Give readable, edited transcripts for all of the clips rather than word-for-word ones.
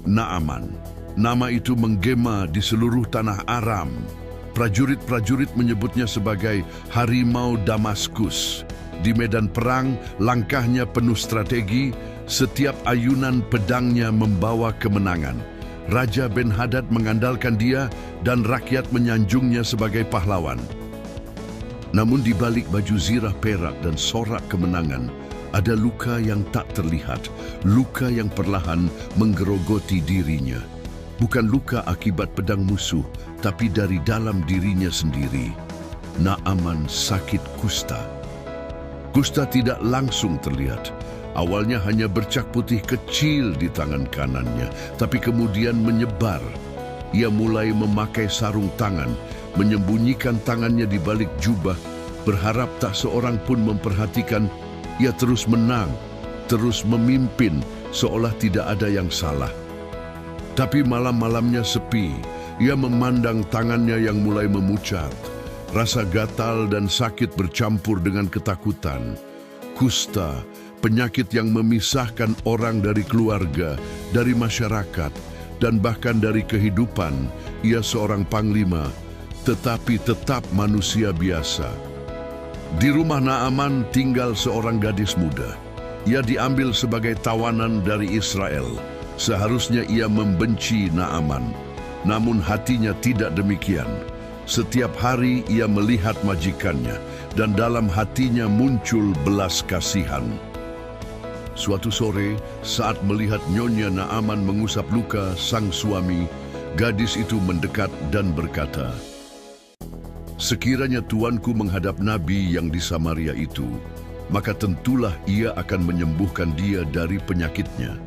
Naaman. Nama itu menggema di seluruh tanah Aram. Prajurit-prajurit menyebutnya sebagai harimau Damaskus. Di medan perang, langkahnya penuh strategi, setiap ayunan pedangnya membawa kemenangan. Raja Ben-Hadad mengandalkan dia dan rakyat menyanjungnya sebagai pahlawan. Namun di balik baju zirah perak dan sorak kemenangan, ada luka yang tak terlihat, luka yang perlahan menggerogoti dirinya. Bukan luka akibat pedang musuh, tapi dari dalam dirinya sendiri. Naaman sakit kusta. Kusta tidak langsung terlihat. Awalnya hanya bercak putih kecil di tangan kanannya, tapi kemudian menyebar. Ia mulai memakai sarung tangan, menyembunyikan tangannya di balik jubah, berharap tak seorang pun memperhatikan. Ia terus menang, terus memimpin, seolah tidak ada yang salah. Tapi malam-malamnya sepi, ia memandang tangannya yang mulai memucat. Rasa gatal dan sakit bercampur dengan ketakutan. Kusta, penyakit yang memisahkan orang dari keluarga, dari masyarakat, dan bahkan dari kehidupan. Ia seorang panglima, tetapi tetap manusia biasa. Di rumah Naaman tinggal seorang gadis muda. Ia diambil sebagai tawanan dari Israel. Seharusnya ia membenci Naaman, namun hatinya tidak demikian. Setiap hari ia melihat majikannya, dan dalam hatinya muncul belas kasihan. Suatu sore, saat melihat nyonya Naaman mengusap luka sang suami, gadis itu mendekat dan berkata, "Sekiranya tuanku menghadap nabi yang di Samaria itu, maka tentulah ia akan menyembuhkan dia dari penyakitnya."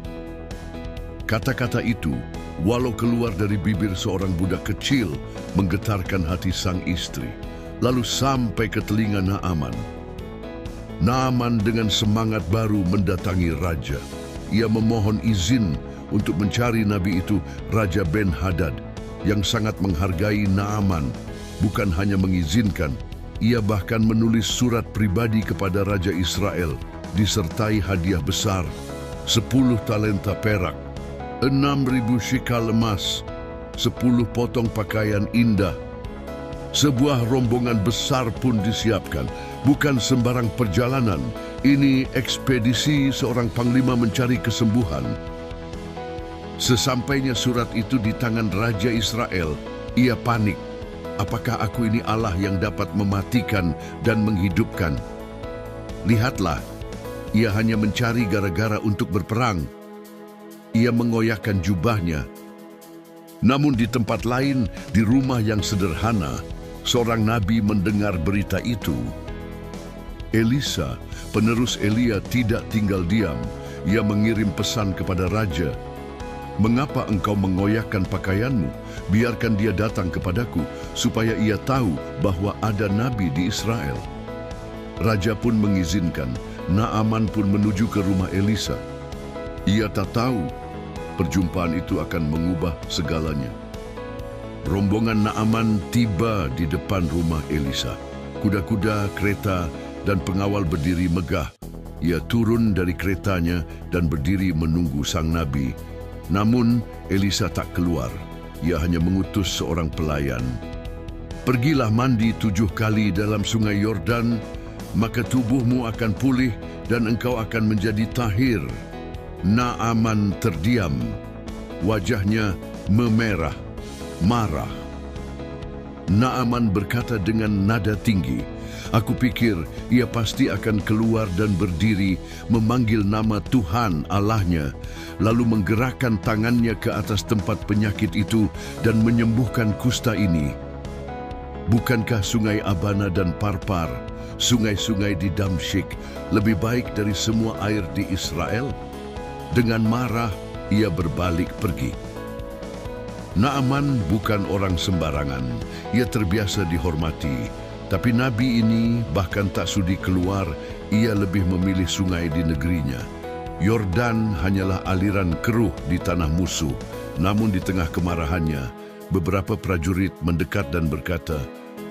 Kata-kata itu, walau keluar dari bibir seorang budak kecil, menggetarkan hati sang istri, lalu sampai ke telinga Naaman. Naaman dengan semangat baru mendatangi raja. Ia memohon izin untuk mencari nabi itu, Raja Ben-Hadad, yang sangat menghargai Naaman. Bukan hanya mengizinkan, ia bahkan menulis surat pribadi kepada Raja Israel, disertai hadiah besar, 10 talenta perak, 6.000 shikal emas, 10 potong pakaian indah. Sebuah rombongan besar pun disiapkan, bukan sembarang perjalanan. Ini ekspedisi seorang panglima mencari kesembuhan. Sesampainya surat itu di tangan Raja Israel, ia panik. Apakah aku ini Allah yang dapat mematikan dan menghidupkan? Lihatlah, ia hanya mencari gara-gara untuk berperang. Ia mengoyakkan jubahnya. Namun di tempat lain, di rumah yang sederhana, seorang nabi mendengar berita itu. Elisa, penerus Elia, tidak tinggal diam. Ia mengirim pesan kepada raja. "Mengapa engkau mengoyakkan pakaianmu? Biarkan dia datang kepadaku, supaya ia tahu bahwa ada nabi di Israel." Raja pun mengizinkan. Naaman pun menuju ke rumah Elisa. Ia tak tahu perjumpaan itu akan mengubah segalanya. Rombongan Naaman tiba di depan rumah Elisa. Kuda-kuda, kereta, dan pengawal berdiri megah. Ia turun dari keretanya dan berdiri menunggu sang nabi. Namun Elisa tak keluar. Ia hanya mengutus seorang pelayan. "Pergilah mandi 7 kali dalam sungai Yordan, maka tubuhmu akan pulih dan engkau akan menjadi tahir." Naaman terdiam. Wajahnya memerah, marah. Naaman berkata dengan nada tinggi, "Aku pikir ia pasti akan keluar dan berdiri memanggil nama Tuhan Allahnya, lalu menggerakkan tangannya ke atas tempat penyakit itu dan menyembuhkan kusta ini. Bukankah sungai Abana dan Parpar, sungai-sungai di Damsyik, lebih baik dari semua air di Israel?" Dengan marah, ia berbalik pergi. Naaman bukan orang sembarangan. Ia terbiasa dihormati. Tapi nabi ini bahkan tak sudi keluar. Ia lebih memilih sungai di negerinya. Yordan hanyalah aliran keruh di tanah musuh. Namun di tengah kemarahannya, beberapa prajurit mendekat dan berkata,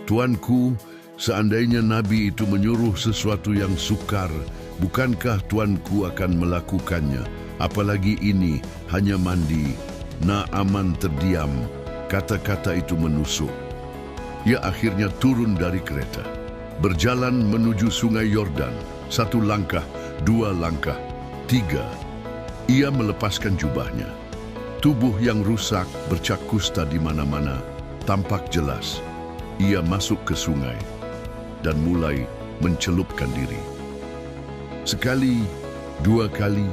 "Tuanku, seandainya nabi itu menyuruh sesuatu yang sukar, bukankah tuanku akan melakukannya? Apalagi ini hanya mandi Naaman terdiam, kata-kata itu menusuk. Ia akhirnya turun dari kereta, berjalan menuju sungai Yordan, 1 langkah, 2 langkah, 3. Ia melepaskan jubahnya. Tubuh yang rusak bercak kusta di mana-mana, tampak jelas. Ia masuk ke sungai dan mulai mencelupkan diri. Sekali, 2 kali,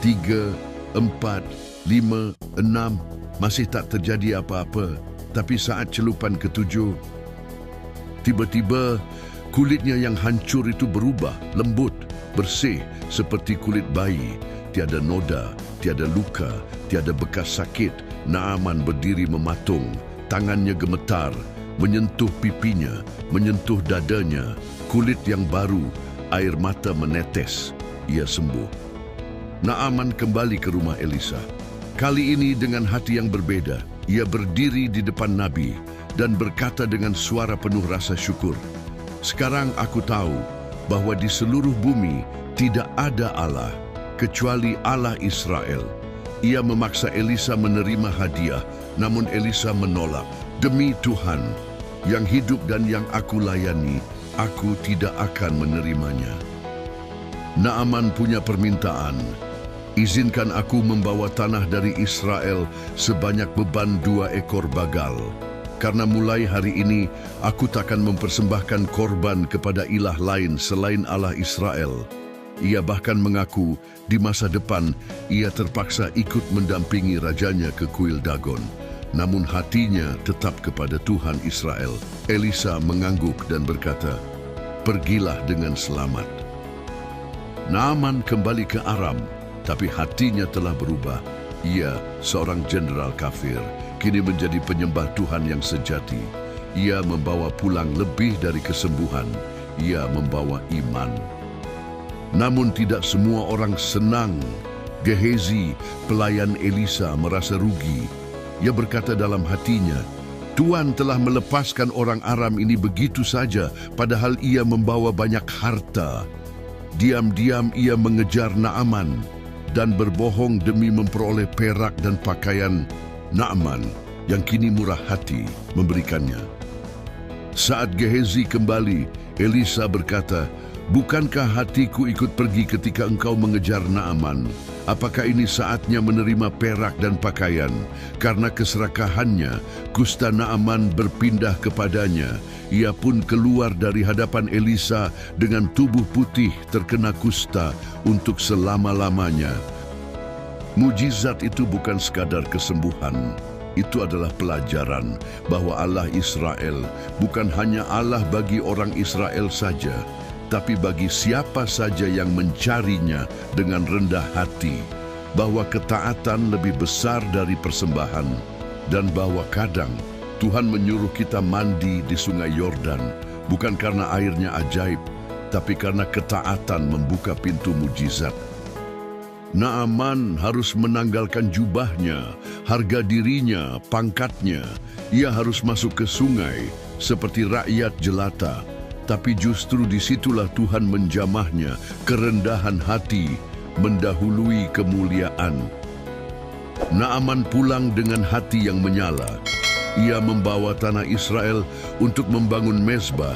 3, 4, 5, 6, masih tak terjadi apa-apa. Tapi saat celupan ke-7, tiba-tiba kulitnya yang hancur itu berubah, lembut, bersih seperti kulit bayi. Tiada noda, tiada luka, tiada bekas sakit. Naaman berdiri mematung, tangannya gemetar, menyentuh pipinya, menyentuh dadanya, kulit yang baru, air mata menetes. Ia sembuh. Naaman kembali ke rumah Elisa. Kali ini dengan hati yang berbeda. Ia berdiri di depan Nabi dan berkata dengan suara penuh rasa syukur, "Sekarang aku tahu bahwa di seluruh bumi tidak ada Allah kecuali Allah Israel." Ia memaksa Elisa menerima hadiah, namun Elisa menolak. "Demi Tuhan yang hidup dan yang aku layani, aku tidak akan menerimanya." Naaman punya permintaan, "Izinkan aku membawa tanah dari Israel sebanyak beban 2 ekor bagal. Karena mulai hari ini, aku takkan mempersembahkan korban kepada ilah lain selain Allah Israel." Ia bahkan mengaku di masa depan ia terpaksa ikut mendampingi rajanya ke kuil Dagon. Namun hatinya tetap kepada Tuhan Israel. Elisa mengangguk dan berkata, "Pergilah dengan selamat." Naaman kembali ke Aram, tapi hatinya telah berubah. Ia, seorang jenderal kafir, kini menjadi penyembah Tuhan yang sejati. Ia membawa pulang lebih dari kesembuhan. Ia membawa iman. Namun tidak semua orang senang. Gehazi, pelayan Elisa, merasa rugi. Ia berkata dalam hatinya, "Tuan telah melepaskan orang Aram ini begitu saja, padahal ia membawa banyak harta." Diam-diam ia mengejar Naaman dan berbohong demi memperoleh perak dan pakaian. Naaman yang kini murah hati memberikannya. Saat Gehazi kembali, Elisa berkata, "Bukankah hatiku ikut pergi ketika engkau mengejar Naaman? Apakah ini saatnya menerima perak dan pakaian?" Karena keserakahannya, kusta Naaman berpindah kepadanya. Ia pun keluar dari hadapan Elisa dengan tubuh putih terkena kusta untuk selama-lamanya. Mujizat itu bukan sekadar kesembuhan. Itu adalah pelajaran bahwa Allah Israel bukan hanya Allah bagi orang Israel saja, tapi bagi siapa saja yang mencarinya dengan rendah hati, bahwa ketaatan lebih besar dari persembahan, dan bahwa kadang Tuhan menyuruh kita mandi di sungai Yordan, bukan karena airnya ajaib, tapi karena ketaatan membuka pintu mujizat. Naaman harus menanggalkan jubahnya, harga dirinya, pangkatnya. Ia harus masuk ke sungai seperti rakyat jelata. Tapi justru disitulah Tuhan menjamahnya, kerendahan hati mendahului kemuliaan. Naaman pulang dengan hati yang menyala. Ia membawa tanah Israel untuk membangun mezbah.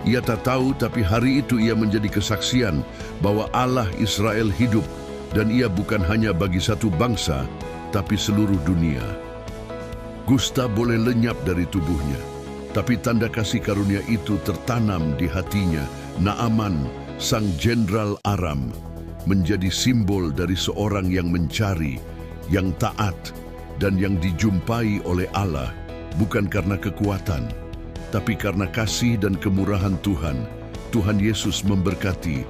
Ia tak tahu, tapi hari itu ia menjadi kesaksian bahwa Allah Israel hidup, dan ia bukan hanya bagi satu bangsa, tapi seluruh dunia. Kusta boleh lenyap dari tubuhnya, tapi tanda kasih karunia itu tertanam di hatinya. Naaman, sang jenderal Aram, menjadi simbol dari seorang yang mencari, yang taat, dan yang dijumpai oleh Allah, bukan karena kekuatan, tapi karena kasih dan kemurahan Tuhan. Tuhan Yesus memberkati.